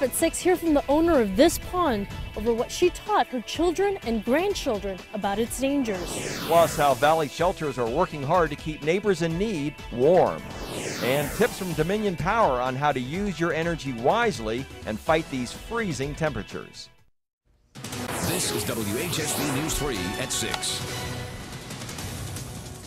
at 6, hear from the owner of this pond over what she taught her children and grandchildren about its dangers. Plus, how Valley Shelters are working hard to keep neighbors in need warm. And tips from Dominion Power on how to use your energy wisely and fight these freezing temperatures. This is WHSV News 3 at 6.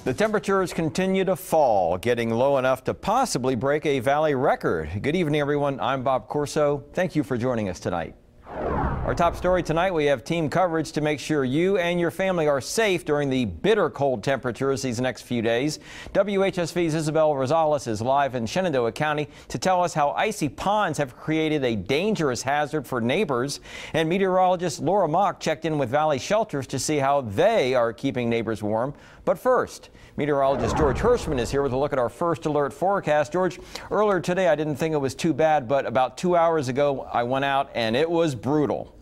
The temperatures continue to fall, getting low enough to possibly break a valley record. Good evening, everyone. I'm Bob Corso. Thank you for joining us tonight. Our top story tonight, we have team coverage to make sure you and your family are safe during the bitter cold temperatures these next few days. WHSV's Isabel Rosales is live in Shenandoah County to tell us how icy ponds have created a dangerous hazard for neighbors. And meteorologist Laura Mock checked in with Valley Shelters to see how they are keeping neighbors warm. But first, meteorologist George Hirschman is here with a look at our first alert forecast. George, earlier today I didn't think it was too bad, but about 2 hours ago I went out and it was brutal.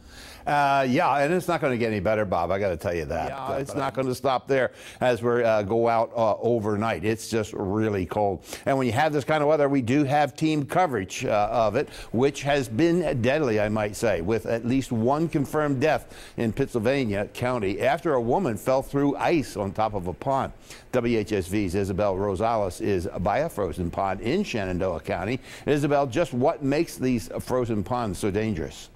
Yeah, and it's not going to get any better, Bob. I got to tell you that. Yeah, it's not going to stop there as we go out overnight. It's just really cold. And when you have this kind of weather, we do have team coverage of it, which has been deadly, I might say, with at least one confirmed death in Pittsylvania County after a woman fell through ice on top of a pond. WHSV's Isabel Rosales is by a frozen pond in Shenandoah County. Isabel, just what makes these frozen ponds so dangerous?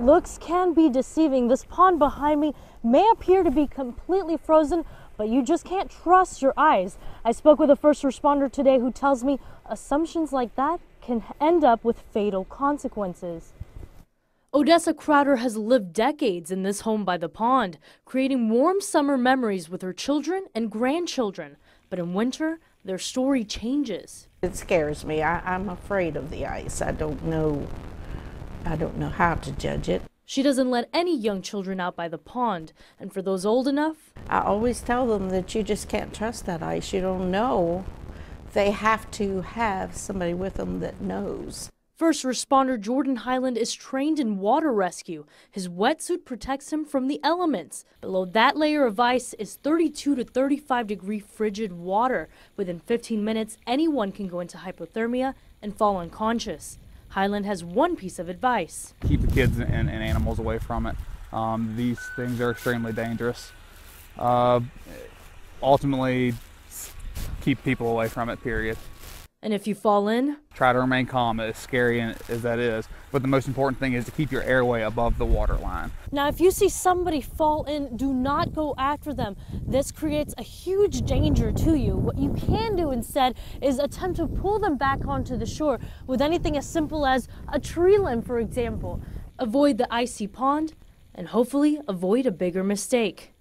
Looks can be deceiving. This pond behind me may appear to be completely frozen, but you just can't trust your eyes. I spoke with a first responder today who tells me assumptions like that can end up with fatal consequences. Odessa Crowder has lived decades in this home by the pond, creating warm summer memories with her children and grandchildren. But in winter, their story changes. It scares me. I'm afraid of the ice. I don't know how to judge it. She doesn't let any young children out by the pond, and for those old enough, I always tell them that you just can't trust that ice. You don't know. They have to have somebody with them that knows. First responder Jordan Highland is trained in water rescue. His wetsuit protects him from the elements. Below that layer of ice is 32 to 35 degree frigid water. Within 15 minutes, anyone can go into hypothermia and fall unconscious. Highland has one piece of advice. Keep the kids and animals away from it. These things are extremely dangerous. Ultimately, keep people away from it, period. And if you fall in, try to remain calm, as scary as that is. But the most important thing is to keep your airway above the water line. Now, if you see somebody fall in, do not go after them. This creates a huge danger to you. What you can do instead is attempt to pull them back onto the shore with anything as simple as a tree limb, for example. Avoid the icy pond and hopefully avoid a bigger mistake.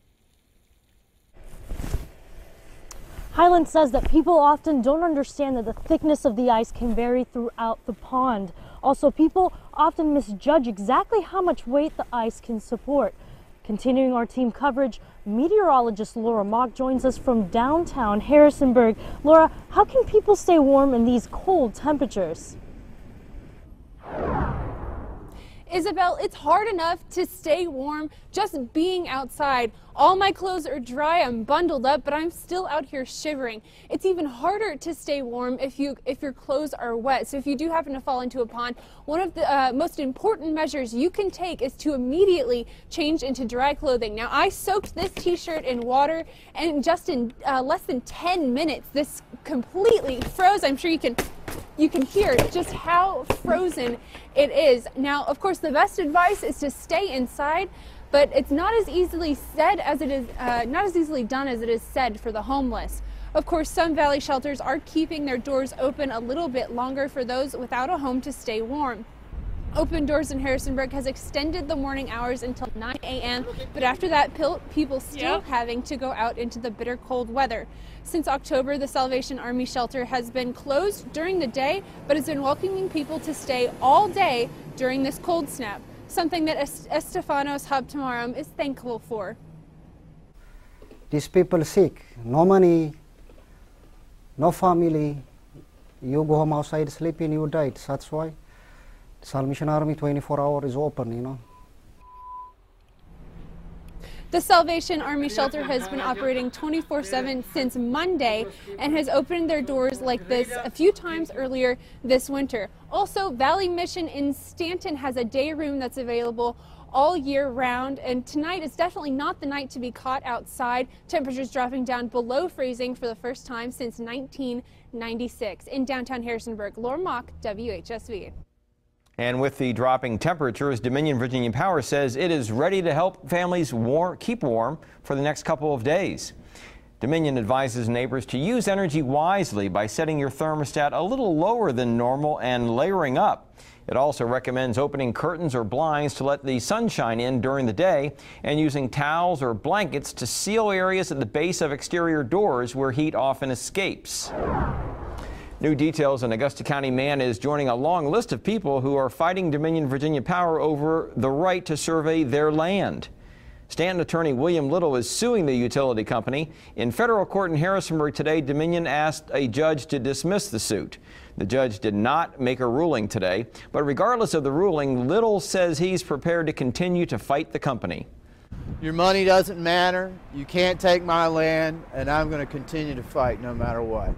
Highland says that people often don't understand that the thickness of the ice can vary throughout the pond. Also, people often misjudge exactly how much weight the ice can support. Continuing our team coverage, meteorologist Laura Mock joins us from downtown Harrisonburg. Laura, how can people stay warm in these cold temperatures? Isabel, it's hard enough to stay warm just being outside. All my clothes are dry, I'm bundled up, but I'm still out here shivering. It's even harder to stay warm if your clothes are wet. So if you do happen to fall into a pond, one of the most important measures you can take is to immediately change into dry clothing. Now, I soaked this t-shirt in water, and just in less than 10 minutes, this completely froze. I'm sure you can hear just how frozen it is. Now, of course, the best advice is to stay inside, but it's not as easily said as it is, not as easily done as it is said for the homeless. Of course, some Valley shelters are keeping their doors open a little bit longer for those without a home to stay warm. Open Doors in Harrisonburg has extended the morning hours until 9 a.m., but after that, people still having to go out into the bitter cold weather. Since October, the Salvation Army shelter has been closed during the day, but has been welcoming people to stay all day during this cold snap, something that Estefanos Habtamaram is thankful for. These people sick, no money, no family. You go home outside sleeping, you died. That's why Salvation Army 24 hours is open, you know. The Salvation Army shelter has been operating 24/7 since Monday and has opened their doors like this a few times earlier this winter. Also, Valley Mission in Stanton has a day room that's available all year round, and tonight is definitely not the night to be caught outside. Temperatures dropping down below freezing for the first time since 1996. In downtown Harrisonburg, Laura Mock, WHSV. And with the dropping temperatures, Dominion Virginia Power says it is ready to help families keep warm for the next couple of days. Dominion advises neighbors to use energy wisely by setting your thermostat a little lower than normal and layering up. It also recommends opening curtains or blinds to let the sunshine in during the day and using towels or blankets to seal areas at the base of exterior doors where heat often escapes. New details: an Augusta County man is joining a long list of people who are fighting Dominion Virginia Power over the right to survey their land. Stanton attorney William Little is suing the utility company. In federal court in Harrisonburg today, Dominion asked a judge to dismiss the suit. The judge did not make a ruling today, but regardless of the ruling, Little says he's prepared to continue to fight the company. Your money doesn't matter. You can't take my land, and I'm going to continue to fight no matter what.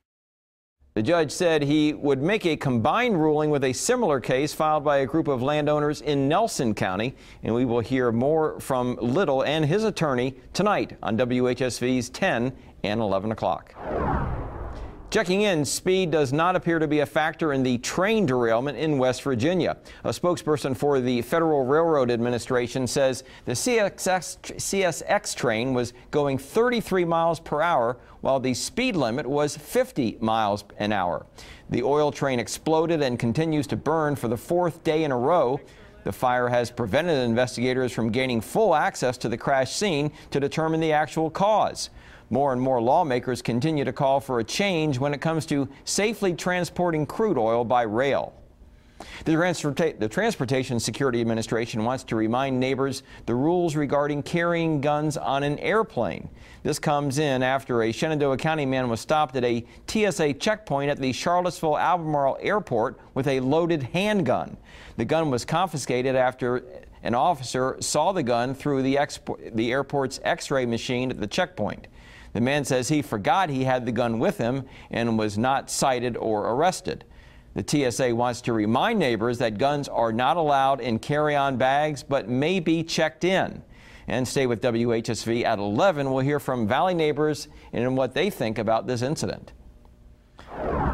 The judge said he would make a combined ruling with a similar case filed by a group of landowners in Nelson County, and we will hear more from Little and his attorney tonight on WHSV's 10 and 11 o'clock. Checking in, speed does not appear to be a factor in the train derailment in West Virginia. A spokesperson for the Federal Railroad Administration says the CSX train was going 33 miles per hour while the speed limit was 50 miles an hour. The oil train exploded and continues to burn for the fourth day in a row. The fire has prevented investigators from gaining full access to the crash scene to determine the actual cause. More and more lawmakers continue to call for a change when it comes to safely transporting crude oil by rail. The Transportation Security Administration wants to remind neighbors the rules regarding carrying guns on an airplane. This comes in after a Shenandoah County man was stopped at a TSA checkpoint at the Charlottesville-Albemarle Airport with a loaded handgun. The gun was confiscated after an officer saw the gun through the airport's X-ray machine at the checkpoint. The man says he forgot he had the gun with him and was not cited or arrested. The TSA wants to remind neighbors that guns are not allowed in carry-on bags but may be checked in. And stay with WHSV at 11. We'll hear from Valley neighbors and what they think about this incident.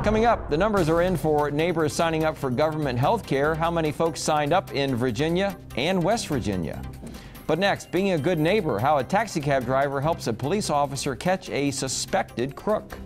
Coming up, the numbers are in for neighbors signing up for government health care. How many folks signed up in Virginia and West Virginia? But next, being a good neighbor, how a taxi cab driver helps a police officer catch a suspected crook.